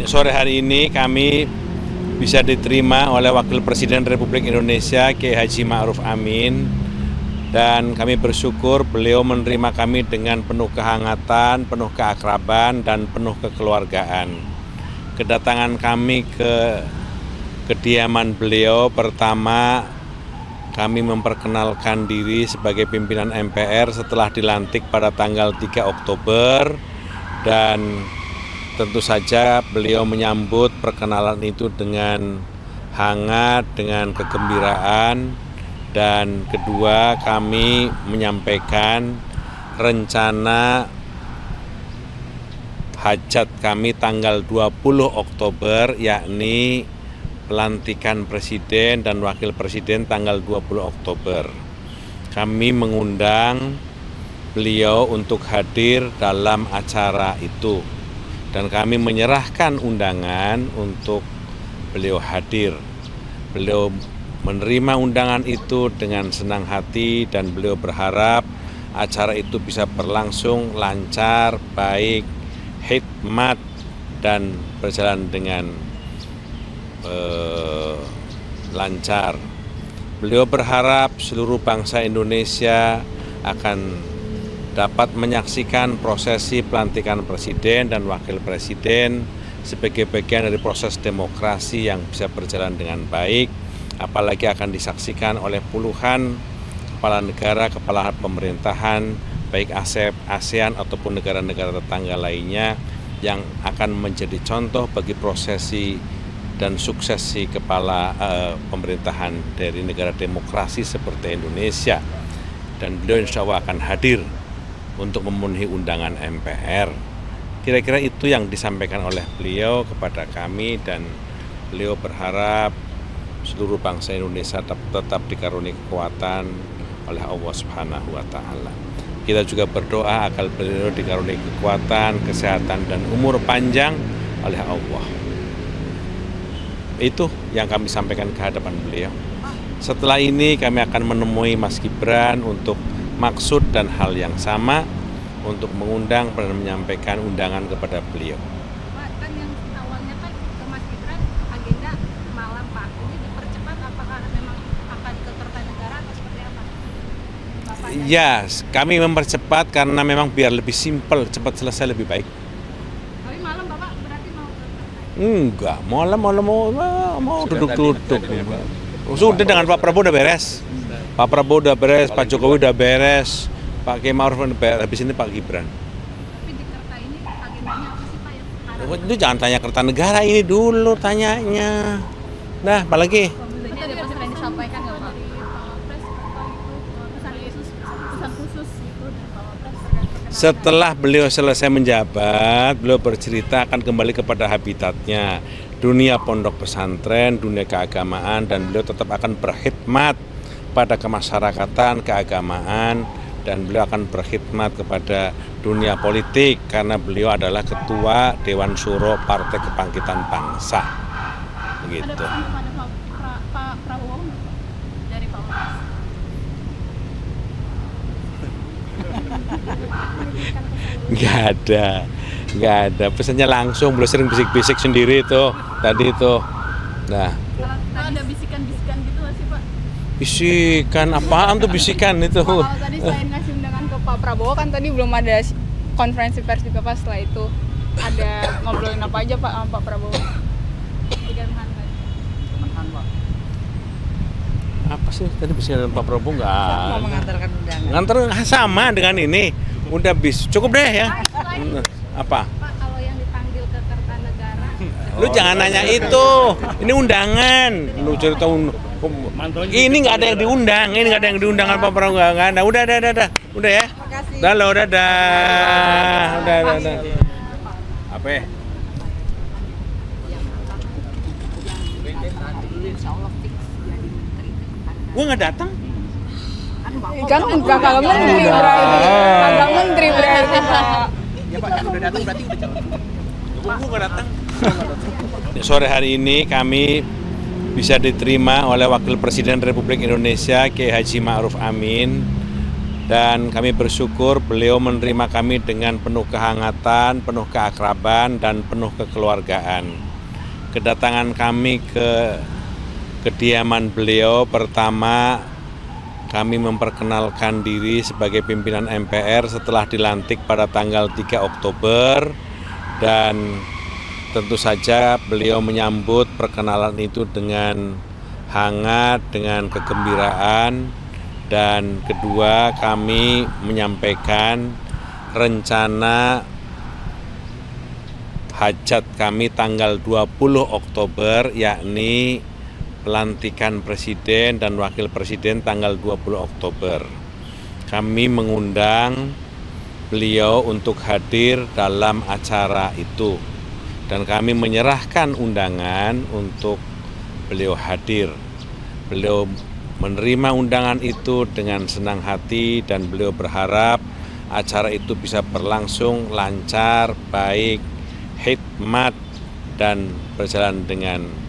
Sore hari ini kami bisa diterima oleh Wakil Presiden Republik Indonesia Kiai Haji Ma'ruf Amin, dan kami bersyukur beliau menerima kami dengan penuh kehangatan, penuh keakraban, dan penuh kekeluargaan. Kedatangan kami ke kediaman beliau, pertama kami memperkenalkan diri sebagai pimpinan MPR setelah dilantik pada tanggal 3 Oktober, dan tentu saja beliau menyambut perkenalan itu dengan hangat, dengan kegembiraan. Dan kedua, kami menyampaikan rencana hajat kami tanggal 20 Oktober, yakni pelantikan Presiden dan Wakil Presiden tanggal 20 Oktober. Kami mengundang beliau untuk hadir dalam acara itu, dan kami menyerahkan undangan untuk beliau hadir. Beliau menerima undangan itu dengan senang hati, dan beliau berharap acara itu bisa berlangsung lancar, baik, hikmat, dan berjalan dengan lancar. Beliau berharap seluruh bangsa Indonesia akan dapat menyaksikan prosesi pelantikan Presiden dan Wakil Presiden sebagai bagian dari proses demokrasi yang bisa berjalan dengan baik, apalagi akan disaksikan oleh puluhan kepala negara, kepala pemerintahan, baik ASEAN ataupun negara-negara tetangga lainnya, yang akan menjadi contoh bagi prosesi dan suksesi kepala pemerintahan dari negara demokrasi seperti Indonesia. Dan beliau insya Allah akan hadir untuk memenuhi undangan MPR. Kira-kira itu yang disampaikan oleh beliau kepada kami, dan beliau berharap seluruh bangsa Indonesia tetap dikaruniai kekuatan oleh Allah Subhanahu wa Ta'ala. Kita juga berdoa agar beliau dikaruniai kekuatan, kesehatan, dan umur panjang oleh Allah. Itu yang kami sampaikan ke hadapan beliau. Setelah ini kami akan menemui Mas Gibran untuk maksud dan hal yang sama, untuk mengundang dan menyampaikan undangan kepada beliau. Pak, kan yang awalnya kan ke Mas Gibran agenda malam, Pak. Ini dipercepat, apakah memang akan ke Kertanegara atau seperti apa? Bapaknya? Ya, kami mempercepat karena memang biar lebih simpel, cepat selesai lebih baik. Tapi malam Bapak berarti mau ke Kertanegara? Enggak, mau duduk-duduk. Sudah, dengan Pak Prabowo udah beres. Pak Prabowo udah beres, Pak Jokowi udah beres, Pak Kiai Ma'ruf udah beres, habis ini Pak Gibran. Tapi di Kerta ini agendanya apa sih Pak yang Itu jangan tanya Kertanegara ini dulu tanyanya. Nah, apalagi? Ini ada pesan yang disampaikan nggak Pak? Pesan khusus itu dari Pak Wapres. Setelah beliau selesai menjabat, beliau bercerita akan kembali kepada habitatnya, dunia pondok pesantren, dunia keagamaan, dan beliau tetap akan berkhidmat pada kemasyarakatan, keagamaan, dan beliau akan berkhidmat kepada dunia politik karena beliau adalah Ketua Dewan Syuro Partai Kebangkitan Bangsa. Begitu. Ada pesan kepada Pak Prabowo dari Pak Wapres? Nggak ada. Pesannya langsung, beliau sering bisik-bisik sendiri itu, tadi itu. Nah. Kalau ada bisikan-bisikan gitu nggak sih Pak? Bisikan apaan tuh bisikan itu? Kalau tadi selain ngasih undangan ke Pak Prabowo, kan tadi belum ada konferensi pers juga Pak, setelah itu ada ngobrolin apa aja Pak sama Pak Prabowo? Apa sih tadi bisikan Pak Prabowo? Nggak. Mau mengantarkan undangan. Ngantar sama dengan ini. Udah cukup deh ya. Apa? Pak, kalau yang dipanggil ke Kertanegara, Lu jangan nanya itu. Ini undangan. Lu cerita ini nggak ada yang diundang. Ini nggak ada yang diundang Pak Prabowo, nggak ada. Udah. Udah ya. Udah lo, dadah. Udah. Apa ya? Gua nggak datang. Kan kakak menteri berarti. Kakak menteri berarti Pak. Ya Pak, yang udah datang berarti udah calon. Gua nggak datang. Sore hari ini kami bisa diterima oleh Wakil Presiden Republik Indonesia Kiai Haji Ma'ruf Amin, Dan kami bersyukur beliau menerima kami dengan penuh kehangatan, penuh keakraban, dan penuh kekeluargaan. Kedatangan kami ke kediaman beliau, pertama kami memperkenalkan diri sebagai pimpinan MPR setelah dilantik pada tanggal 3 Oktober, dan tentu saja beliau menyambut perkenalan itu dengan hangat, dengan kegembiraan. Dan kedua, kami menyampaikan rencana hajat kami tanggal 20 Oktober, yakni pelantikan presiden dan wakil presiden tanggal 20 Oktober. Kami mengundang beliau untuk hadir dalam acara itu, dan kami menyerahkan undangan untuk beliau hadir. Beliau menerima undangan itu dengan senang hati, dan beliau berharap acara itu bisa berlangsung lancar, baik, hikmat, dan berjalan dengan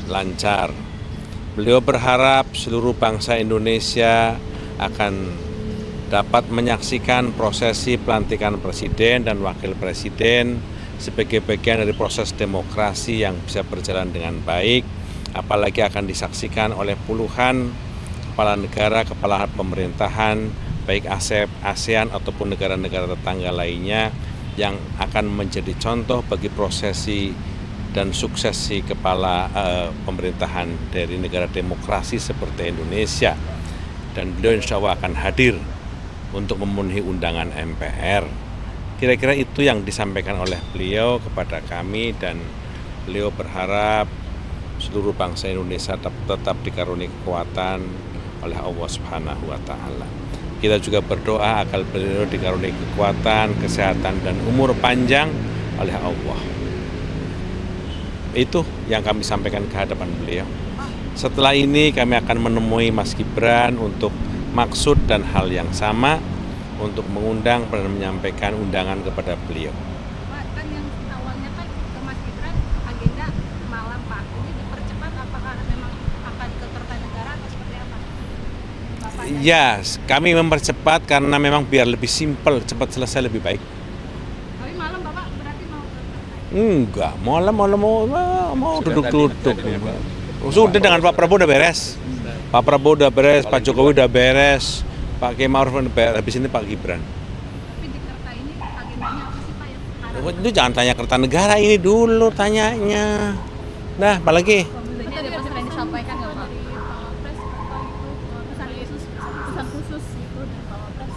lancar. Beliau berharap seluruh bangsa Indonesia akan dapat menyaksikan prosesi pelantikan presiden dan wakil presiden sebagai bagian dari proses demokrasi yang bisa berjalan dengan baik, apalagi akan disaksikan oleh puluhan kepala negara, kepala pemerintahan, baik ASEAN ataupun negara-negara tetangga lainnya, yang akan menjadi contoh bagi prosesi dan suksesi kepala pemerintahan dari negara demokrasi seperti Indonesia. Dan beliau insya Allah akan hadir untuk memenuhi undangan MPR. Kira-kira itu yang disampaikan oleh beliau kepada kami, dan beliau berharap seluruh bangsa Indonesia tetap dikaruniai kekuatan oleh Allah Subhanahu wa Ta'ala. Kita juga berdoa agar beliau dikaruniai kekuatan, kesehatan, dan umur panjang oleh Allah. Itu yang kami sampaikan ke hadapan beliau. Setelah ini kami akan menemui Mas Gibran untuk maksud dan hal yang sama, untuk mengundang dan menyampaikan undangan kepada beliau. Pak, kan yang awalnya kan ke Mas Gibran agenda malam, Pak. Ini dipercepat, apakah memang akan ke Kertanegara atau seperti apa? Bapaknya. Ya, kami mempercepat karena memang biar lebih simpel, cepat selesai lebih baik. Tapi malam Bapak berarti mau ke Kertanegara? Enggak, mau duduk-duduk. Sudah, dengan Pak Prabowo udah beres. Pak Prabowo udah beres, Pak Jokowi udah beres, Pak Kiai Ma'ruf udah beres, habis ini Pak Gibran. Tapi di Kerta ini agendanya apa sih Pak yang Itu jangan tanya Kertanegara ini dulu tanyanya. Nah, apalagi? Tadi ada pesan yang disampaikan nggak Pak? Dari Pawapres atau itu pesan khusus itu dari Pawapres?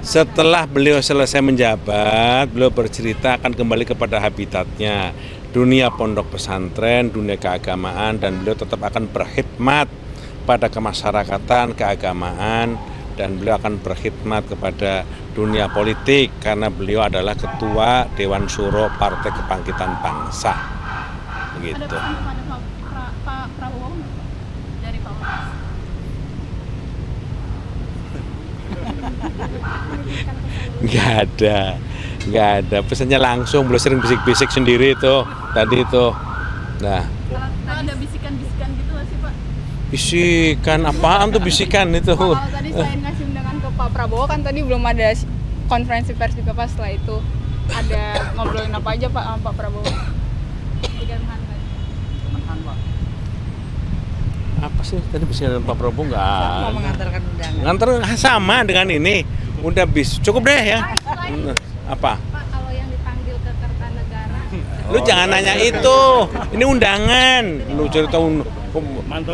Setelah beliau selesai menjabat, beliau bercerita akan kembali kepada habitatnya, dunia pondok pesantren, dunia keagamaan, dan beliau tetap akan berkhidmat pada kemasyarakatan, keagamaan, dan beliau akan berkhidmat kepada dunia politik karena beliau adalah Ketua Dewan Syuro Partai Kebangkitan Bangsa. Begitu. Ada pesan kepada Pak Prabowo dari Pawapres? Nggak ada. Pesannya langsung, beliau sering bisik-bisik sendiri itu, tadi itu. Nah, Kalau ada bisikan-bisikan gitu nggak sih Pak? bisikan apaan tuh bisikan itu? Kalau tadi selain ngasih undangan ke Pak Prabowo, kan tadi belum ada konferensi pers juga Pak. Setelah itu ada ngobrolin apa aja Pak sama Pak Prabowo? Apa sih tadi bisikan Pak Prabowo? Mau Nggak. mengantarkan undangan. Nganter sama dengan ini. Udah cukup deh ya. Apa? Pak, kalau yang dipanggil ke Kertanegara, Lu jangan nanya itu. Ini undangan. Lu cerita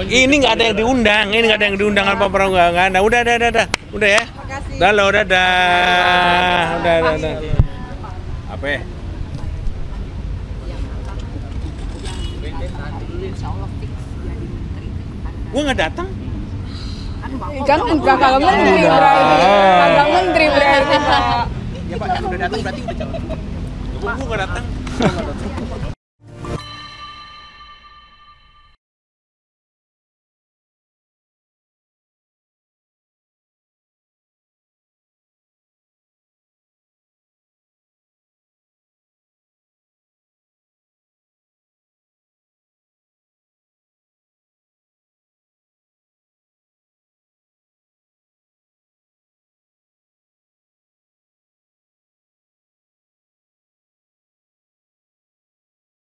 ini nggak ada yang diundang. Ini nggak ada yang diundang Pak Prabowo, nggak ada. Udah. Udah ya. Udah lo, dadah. Udah. Apa? Ya? Gua nggak datang. Kan enggak kalau menteri berarti. Agak menteri berarti Pak. Ya Pak, udah datang berarti udah calon. Gua nggak datang.